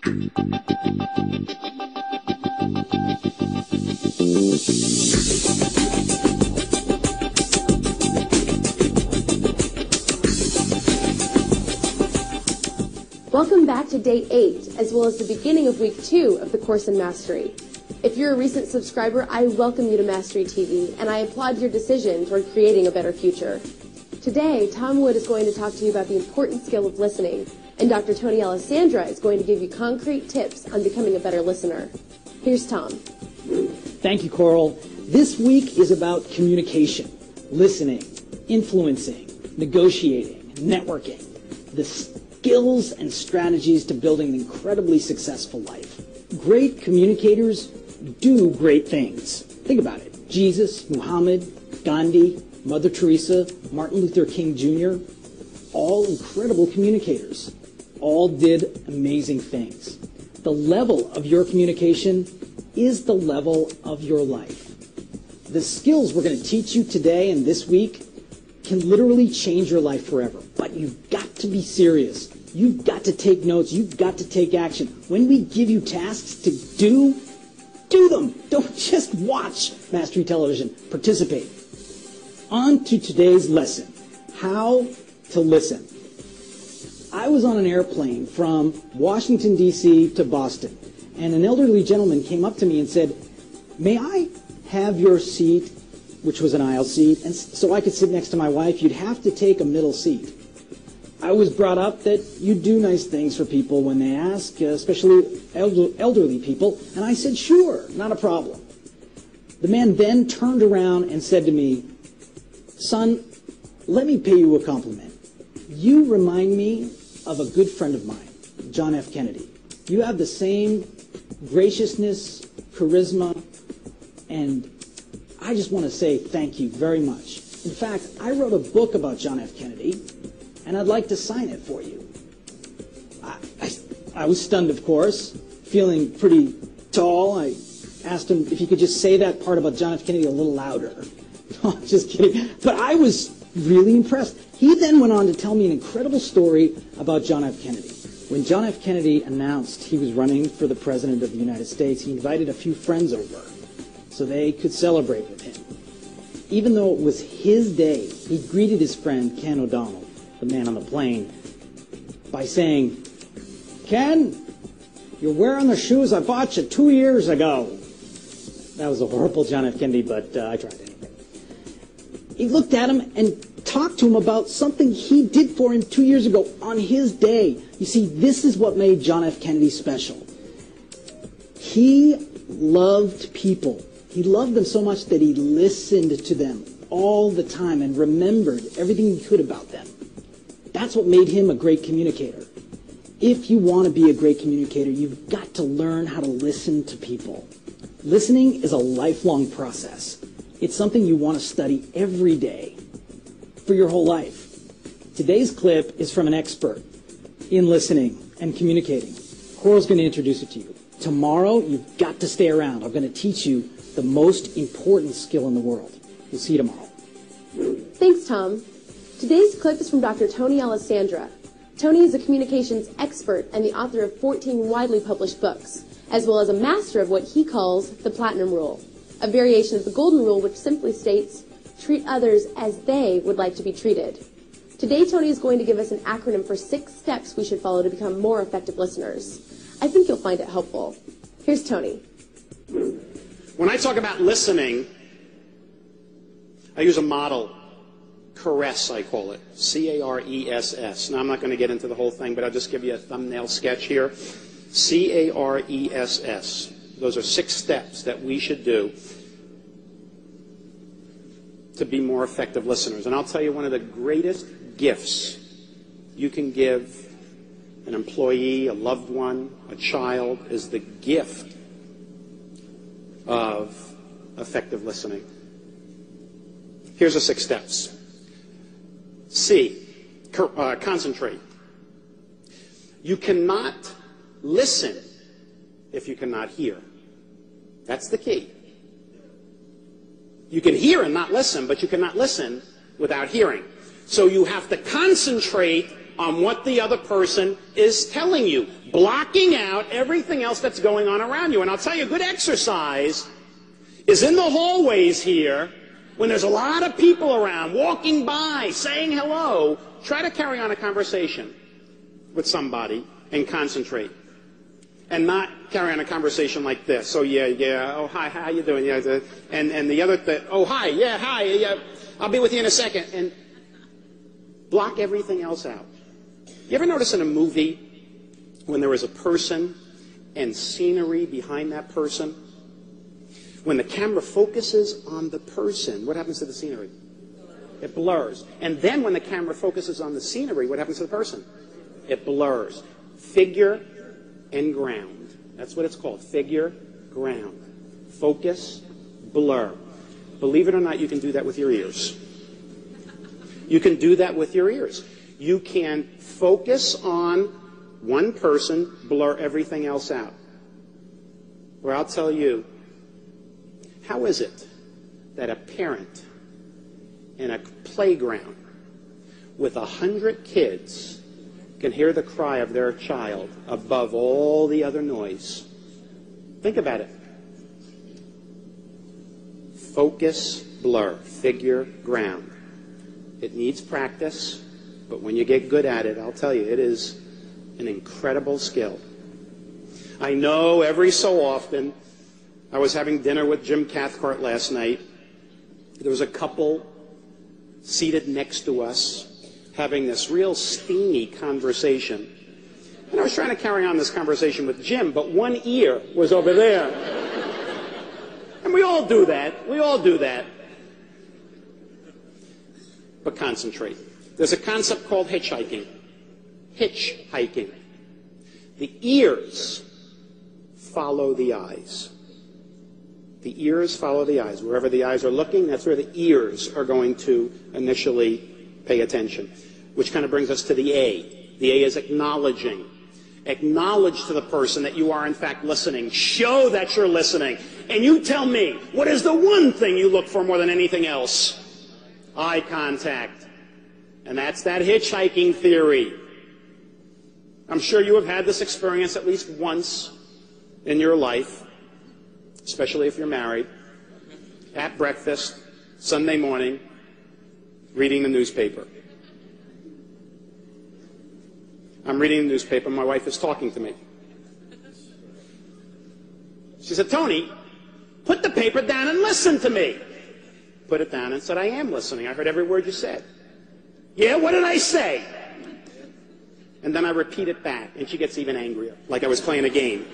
Welcome back to Day 8, as well as the beginning of Week 2 of the course in Mastery. If you're a recent subscriber, I welcome you to Mastery TV, and I applaud your decision toward creating a better future. Today, Tom Wood is going to talk to you about the important skill of listening, and Dr. Tony Alessandra is going to give you concrete tips on becoming a better listener. Here's Tom. Thank you, Coral. This week is about communication, listening, influencing, negotiating, networking, the skills and strategies to building an incredibly successful life. Great communicators do great things. Think about it. Jesus, Muhammad, Gandhi, Mother Teresa, Martin Luther King Jr., all incredible communicators. All did amazing things. The level of your communication is the level of your life. The skills we're going to teach you today and this week can literally change your life forever. But you've got to be serious. You've got to take notes. You've got to take action. When we give you tasks to do them. Don't just watch Mastery Television. Participate. On to today's lesson, how to listen. I was on an airplane from Washington, D.C. to Boston, and an elderly gentleman came up to me and said, "May I have your seat," which was an aisle seat, and so I could sit next to my wife. You'd have to take a middle seat. I was brought up that you do nice things for people when they ask, especially elderly people, and I said, "Sure, not a problem." The man then turned around and said to me, "Son, let me pay you a compliment. You remind me of a good friend of mine, John F. Kennedy. You have the same graciousness, charisma, and I just want to say thank you very much. In fact, I wrote a book about John F. Kennedy, and I'd like to sign it for you." I was stunned, of course, feeling pretty tall. I asked him if he could just say that part about John F. Kennedy a little louder. No, I'm just kidding. But I was really impressed. He then went on to tell me an incredible story about John F. Kennedy. When John F. Kennedy announced he was running for the President of the United States, he invited a few friends over so they could celebrate with him. Even though it was his day, he greeted his friend, Ken O'Donnell, the man on the plane, by saying, "Ken, you're wearing the shoes I bought you 2 years ago." That was a horrible John F. Kennedy, but I tried anyway. He looked at him and talked to him about something he did for him 2 years ago on his day. You see, this is what made John F. Kennedy special. He loved people. He loved them so much that he listened to them all the time and remembered everything he could about them. That's what made him a great communicator. If you want to be a great communicator, you've got to learn how to listen to people. Listening is a lifelong process. It's something you want to study every day for your whole life. Today's clip is from an expert in listening and communicating. Coral's going to introduce it to you. Tomorrow, you've got to stay around. I'm going to teach you the most important skill in the world. We'll see you tomorrow. Thanks, Tom. Today's clip is from Dr. Tony Alessandra. Tony is a communications expert and the author of 14 widely published books, as well as a master of what he calls the Platinum Rule, a variation of the Golden Rule which simply states, treat others as they would like to be treated. Today, Tony is going to give us an acronym for 6 steps we should follow to become more effective listeners. I think you'll find it helpful. Here's Tony. When I talk about listening, I use a model, CARESS I call it, C-A-R-E-S-S. Now I'm not going to get into the whole thing, but I'll just give you a thumbnail sketch here. C-A-R-E-S-S. Those are 6 steps that we should do to be more effective listeners. And I'll tell you, one of the greatest gifts you can give an employee, a loved one, a child, is the gift of effective listening. Here's the 6 steps. C, concentrate. You cannot listen if you cannot hear. That's the key. You can hear and not listen, but you cannot listen without hearing. So you have to concentrate on what the other person is telling you, blocking out everything else that's going on around you. And I'll tell you, a good exercise is in the hallways here, when there's a lot of people around, walking by, saying hello, try to carry on a conversation with somebody and concentrate. And not carry on a conversation like this. Oh, yeah, oh, hi, how you doing? Yeah, and the other thing, oh, hi, yeah, I'll be with you in a second. And block everything else out. You ever notice in a movie when there is a person and scenery behind that person? When the camera focuses on the person, what happens to the scenery? It blurs. And then when the camera focuses on the scenery, what happens to the person? It blurs. Figure and ground. That's what it's called. Figure, ground. Focus, blur. Believe it or not, you can do that with your ears. You can do that with your ears. You can focus on one person, blur everything else out. Or I'll tell you, how is it that a parent in a playground with 100 kids can hear the cry of their child above all the other noise? Think about it. Focus, blur, figure, ground. It needs practice, but when you get good at it, I'll tell you, it is an incredible skill. I know every so often, I was having dinner with Jim Cathcart last night. There was a couple seated next to us having this real steamy conversation. And I was trying to carry on this conversation with Jim, but one ear was over there. And we all do that. We all do that. But concentrate. There's a concept called hitchhiking. Hitchhiking. The ears follow the eyes. The ears follow the eyes. Wherever the eyes are looking, that's where the ears are going to initially pay attention. Which kind of brings us to the A. The A is acknowledging. Acknowledge to the person that you are in fact listening. Show that you're listening. And you tell me, what is the one thing you look for more than anything else? Eye contact. And that's that hitchhiking theory. I'm sure you have had this experience at least once in your life, especially if you're married, at breakfast, Sunday morning, reading the newspaper. I'm reading the newspaper, my wife is talking to me. She said, Tony, put the paper down and listen to me. Put it down and said, I am listening. I heard every word you said. Yeah, what did I say? And then I repeat it back, and she gets even angrier, like I was playing a game.